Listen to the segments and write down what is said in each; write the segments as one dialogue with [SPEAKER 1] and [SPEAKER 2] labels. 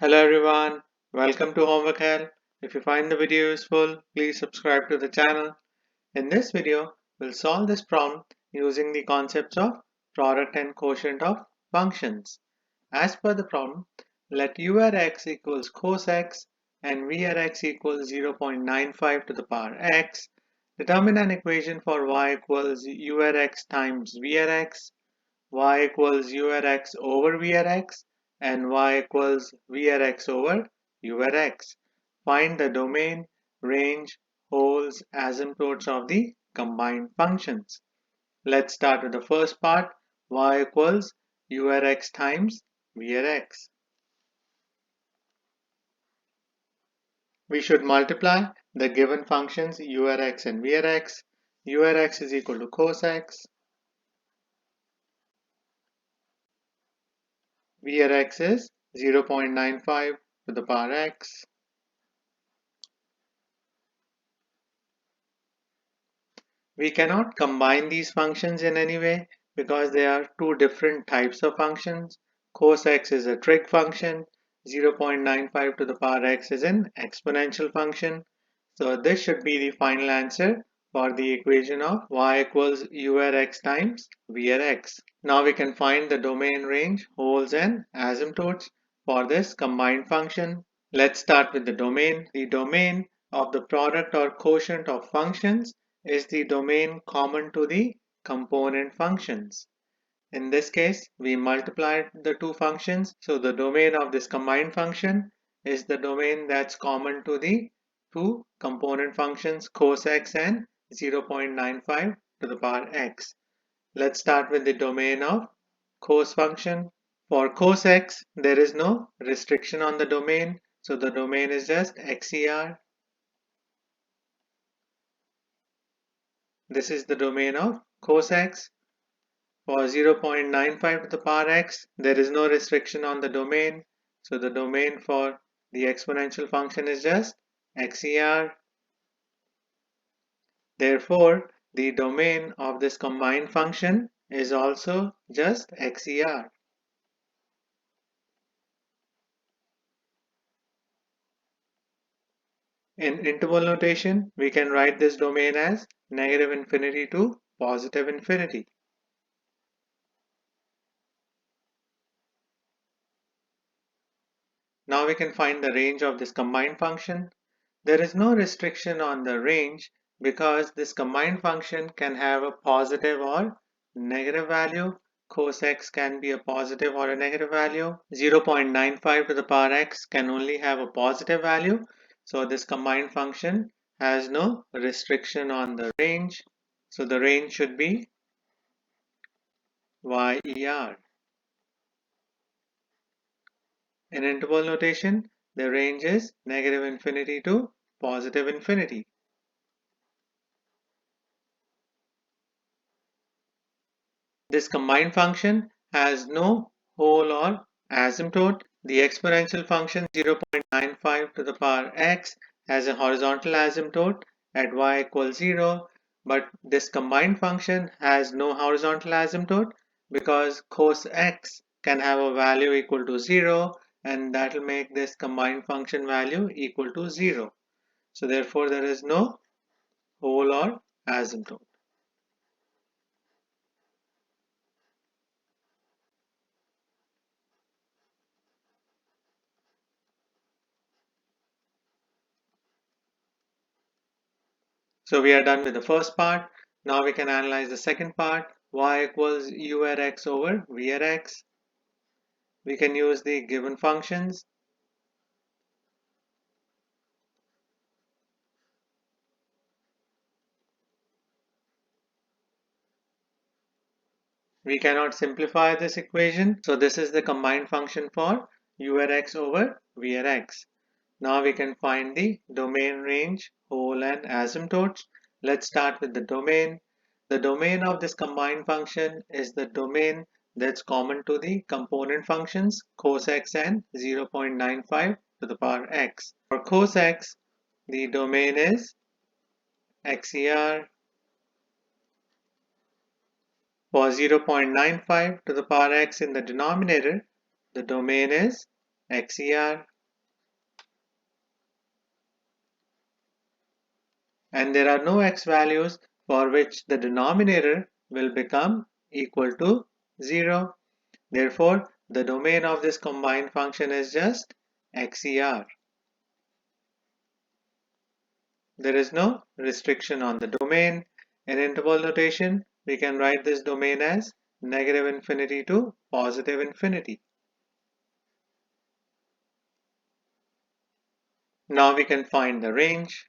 [SPEAKER 1] Hello everyone, welcome to Homework Help. If you find the video useful, please subscribe to the channel. In this video, we'll solve this problem using the concepts of product and quotient of functions. As per the problem, let u at x equals cos x and v at x equals 0.95 to the power x. Determine an equation for y equals u at x times v at x, y equals u at x over v at x, and y equals v at x over u at x. Find the domain, range, poles, asymptotes of the combined functions. Let's start with the first part, y equals u at x times v at x. We should multiply the given functions u at x and v at x. U at x is equal to cos x. V at x is 0.95 to the power x. We cannot combine these functions in any way because they are two different types of functions. Cos x is a trig function, 0.95 to the power x is an exponential function. So this should be the final answer for the equation of y equals u at x times v at x. Now we can find the domain, range, poles and asymptotes for this combined function. Let's start with the domain. The domain of the product or quotient of functions is the domain common to the component functions. In this case, we multiplied the two functions, so the domain of this combined function is the domain that's common to the two component functions cos x and 0.95 to the power x. Let's start with the domain of cos function. For cos x, there is no restriction on the domain, so the domain is just xer. This is the domain of cos x. For 0.95 to the power x, there is no restriction on the domain. So the domain for the exponential function is just xer. Therefore, the domain of this combined function is also just xer. In interval notation, we can write this domain as negative infinity to positive infinity. Now we can find the range of this combined function. There is no restriction on the range because this combined function can have a positive or negative value. Cos x can be a positive or a negative value. 0.95 to the power x can only have a positive value. So this combined function has no restriction on the range. So the range should be YER. In interval notation, the range is negative infinity to positive infinity. This combined function has no whole or asymptote. The exponential function 0.95 to the power x has a horizontal asymptote at y equals 0, but this combined function has no horizontal asymptote because cos x can have a value equal to 0, and that will make this combined function value equal to 0. So therefore there is no whole or asymptote. So we are done with the first part. Now we can analyze the second part. Y equals u at x over v at x. We can use the given functions. We cannot simplify this equation. So this is the combined function for u at x over v at x. Now we can find the domain, range, pole and asymptotes. Let's start with the domain. The domain of this combined function is the domain that's common to the component functions cos x and 0.95 to the power x. For cos x, the domain is xer. For 0.95 to the power x in the denominator, the domain is xer. and there are no x values for which the denominator will become equal to 0. Therefore, the domain of this combined function is just XER. There is no restriction on the domain. In interval notation, we can write this domain as negative infinity to positive infinity. Now we can find the range.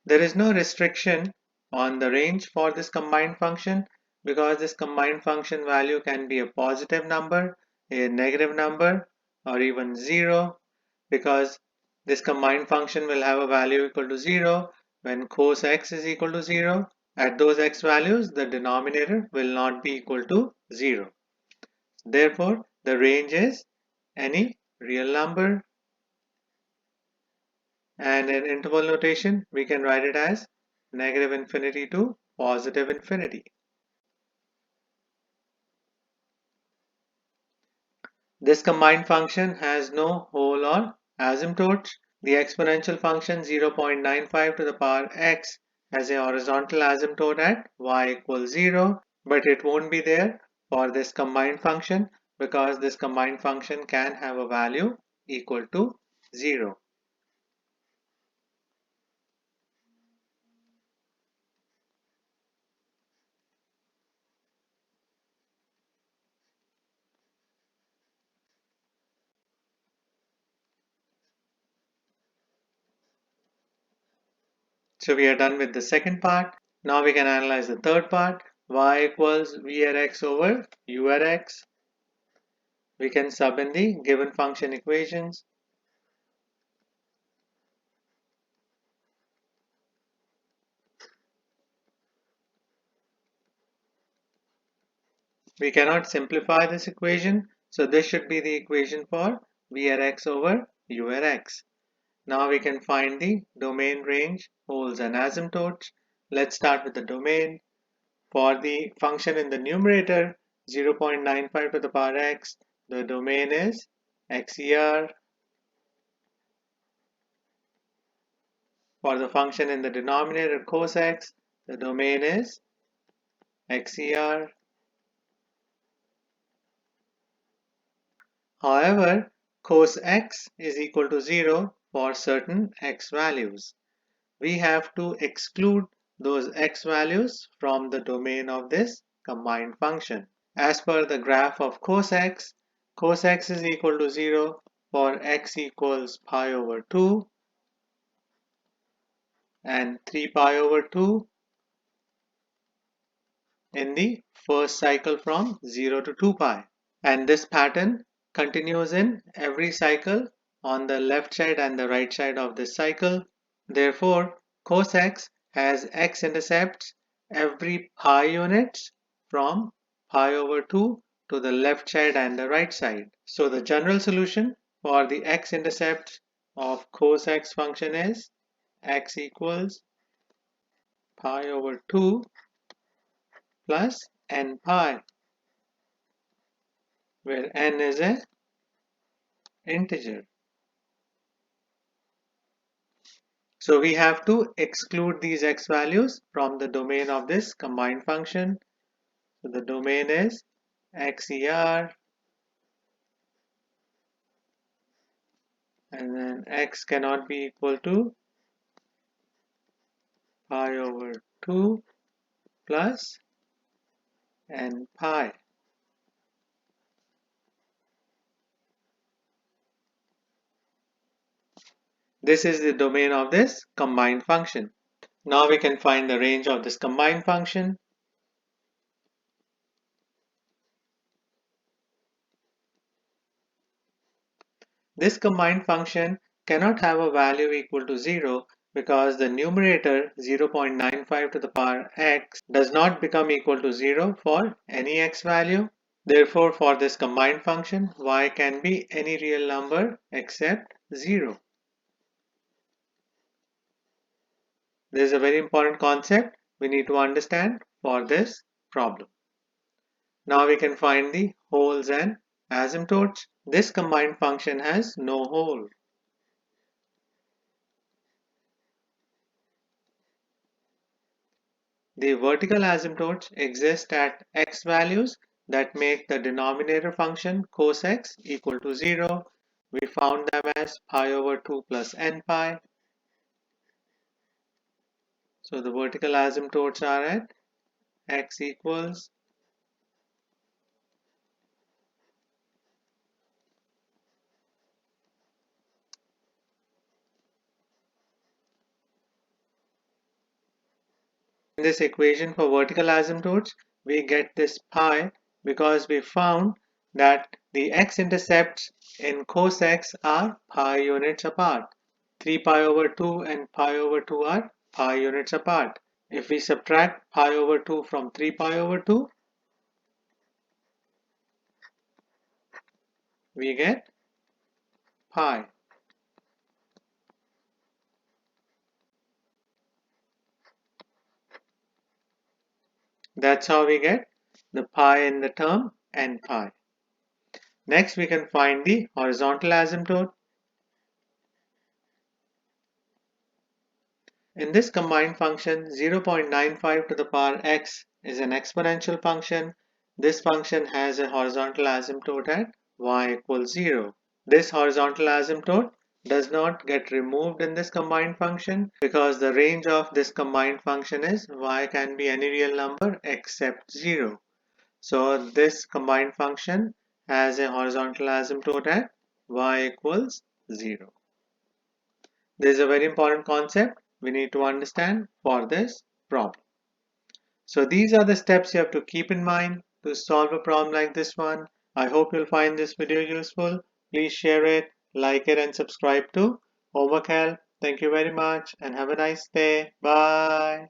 [SPEAKER 1] There is no restriction on the range for this combined function because this combined function value can be a positive number, a negative number, or even 0, because this combined function will have a value equal to 0 when cos x is equal to 0. At those x values, the denominator will not be equal to 0. Therefore, the range is any real number, and in interval notation, we can write it as negative infinity to positive infinity. This combined function has no whole or asymptotes. The exponential function 0.95 to the power x has a horizontal asymptote at y equals 0, but it won't be there for this combined function because this combined function can have a value equal to 0. So we are done with the second part. Now we can analyze the third part. Y equals v at x over u at x. We can sub in the given function equations. We cannot simplify this equation, so this should be the equation for v at x over u at x. Now we can find the domain, range, poles, and asymptotes. Let's start with the domain. For the function in the numerator 0.95 to the power x, the domain is XER. For the function in the denominator cos x, the domain is XER. However, cos x is equal to 0 for certain x values. We have to exclude those x values from the domain of this combined function. As per the graph of cos x is equal to 0 for x equals pi over 2 and 3 pi over 2 in the first cycle from 0 to 2 pi. And this pattern continues in every cycle on the left side and the right side of this cycle. Therefore, cos x has x-intercepts every pi units from pi over 2 to the left side and the right side. So the general solution for the x-intercepts of cos x function is x equals pi over 2 plus n pi, where n is an integer. So we have to exclude these x values from the domain of this combined function. So the domain is XER, and then x cannot be equal to pi over 2 plus n pi. This is the domain of this combined function. Now we can find the range of this combined function. This combined function cannot have a value equal to 0 because the numerator 0.95 to the power x does not become equal to 0 for any x value. Therefore, for this combined function, y can be any real number except 0. This is a very important concept we need to understand for this problem. Now we can find the holes and asymptotes. This combined function has no hole. The vertical asymptotes exist at x values that make the denominator function cos x equal to 0. We found them as pi over 2 plus n pi. So the vertical asymptotes are at x equals in this equation for vertical asymptotes, we get this pi because we found that the x-intercepts in cos x are pi units apart. 3 pi over 2 and pi over 2 are pi units apart. If we subtract pi over 2 from 3 pi over 2, we get pi. That's how we get the pi in the term n pi. Next, we can find the horizontal asymptote. In this combined function, 0.95 to the power x is an exponential function. This function has a horizontal asymptote at y equals 0. This horizontal asymptote does not get removed in this combined function because the range of this combined function is y can be any real number except 0. So this combined function has a horizontal asymptote at y equals 0. This is a very important concept we need to understand for this problem. So these are the steps you have to keep in mind to solve a problem like this one. I hope you'll find this video useful. Please share it, like it, and subscribe to Homework Help. Thank you very much and have a nice day. Bye.